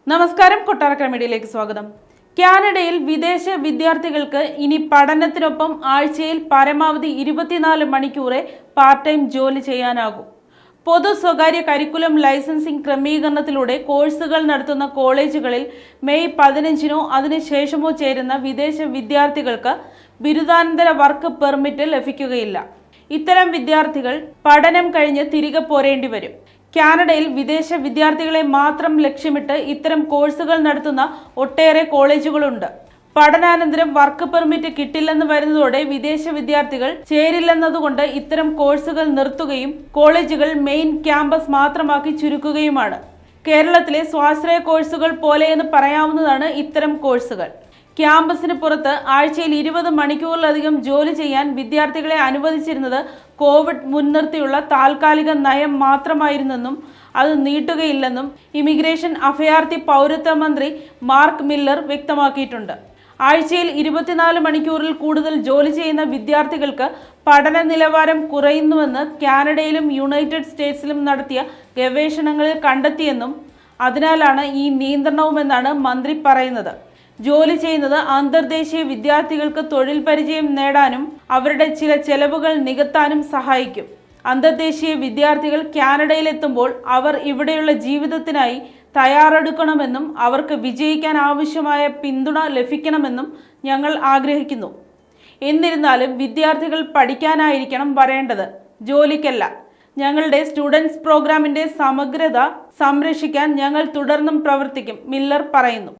നമസ്കാരം, കൊട്ടാരക്കര മീഡിയയിലേക്ക് സ്വാഗതം. കാനഡയിൽ വിദേശ വിദ്യാർത്ഥികൾക്ക് ഇനി പഠനത്തിനൊപ്പം ആഴ്ചയിൽ പരമാവധി 24 മണിക്കൂറേ പാർട്ട് ടൈം ജോലി ചെയ്യാനാകും. പൊതു സ്വകാര്യ കരിക്കുലം ലൈസൻസിംഗ് ക്രമീകരണത്തിലൂടെ കോഴ്സുകൾ നടത്തുന്ന കോളേജുകളിൽ മെയ് 15-നോ അതിനുശേഷമോ ചേരുന്ന വിദേശ വിദ്യാർത്ഥികൾക്ക് ബിരുദാനന്തര വർക്ക് പെർമിറ്റ് ലഭിക്കുകയില്ല. ഇത്തരം വിദ്യാർത്ഥികൾ പഠനം കഴിഞ്ഞ് തിരികെ പോരേണ്ടി വരും. കാനഡയിൽ വിദേശ വിദ്യാർത്ഥികളെ മാത്രം ലക്ഷ്യമിട്ട് ഇത്തരം കോഴ്സുകൾ നടത്തുന്ന ഒട്ടേറെ കോളേജുകളുണ്ട്. പഠനാനന്തരം വർക്ക് പെർമിറ്റ് കിട്ടില്ലെന്ന് വരുന്നതോടെ വിദേശ വിദ്യാർത്ഥികൾ ചേരില്ലെന്നതുകൊണ്ട് ഇത്തരം കോഴ്സുകൾ നിർത്തുകയും കോളേജുകൾ മെയിൻ ക്യാമ്പസ് മാത്രമാക്കി ചുരുക്കുകയുമാണ്. കേരളത്തിലെ സ്വാശ്രയ കോഴ്സുകൾ പോലെയെന്ന് പറയാവുന്നതാണ് ഇത്തരം കോഴ്സുകൾ. ക്യാമ്പസിന് പുറത്ത് ആഴ്ചയിൽ 20 മണിക്കൂറിലധികം ജോലി ചെയ്യാൻ വിദ്യാർത്ഥികളെ അനുവദിച്ചിരുന്നത് കോവിഡ് മുൻനിർത്തിയുള്ള താൽക്കാലിക നയം മാത്രമായിരുന്നെന്നും അത് നീട്ടുകയില്ലെന്നും ഇമിഗ്രേഷൻ അഭയാർത്ഥി പൗരത്വ മന്ത്രി മാർക്ക് മില്ലർ വ്യക്തമാക്കിയിട്ടുണ്ട്. ആഴ്ചയിൽ 24 മണിക്കൂറിൽ കൂടുതൽ ജോലി ചെയ്യുന്ന വിദ്യാർത്ഥികൾക്ക് പഠന നിലവാരം കുറയുന്നുവെന്ന് കാനഡയിലും യുണൈറ്റഡ് സ്റ്റേറ്റ്സിലും നടത്തിയ ഗവേഷണങ്ങളിൽ കണ്ടെത്തിയെന്നും അതിനാലാണ് ഈ നിയന്ത്രണവുമെന്നാണ് മന്ത്രി പറയുന്നത്. ജോലി ചെയ്യുന്നത് അന്തർദേശീയ വിദ്യാർത്ഥികൾക്ക് തൊഴിൽ പരിചയം നേടാനും അവരുടെ ചില ചെലവുകൾ നികത്താനും സഹായിക്കും. അന്തർദേശീയ വിദ്യാർത്ഥികൾ കാനഡയിലെത്തുമ്പോൾ അവർ ഇവിടെയുള്ള ജീവിതത്തിനായി തയ്യാറെടുക്കണമെന്നും അവർക്ക് വിജയിക്കാൻ ആവശ്യമായ പിന്തുണ ലഭിക്കണമെന്നും ഞങ്ങൾ ആഗ്രഹിക്കുന്നു. എന്നിരുന്നാലും വിദ്യാർത്ഥികൾ പഠിക്കാനായിരിക്കണം വരേണ്ടത്, ജോലിക്കല്ല. ഞങ്ങളുടെ സ്റ്റുഡൻസ് പ്രോഗ്രാമിന്റെ സമഗ്രത സംരക്ഷിക്കാൻ ഞങ്ങൾ തുടർന്നും പ്രവർത്തിക്കും, മില്ലർ പറയുന്നു.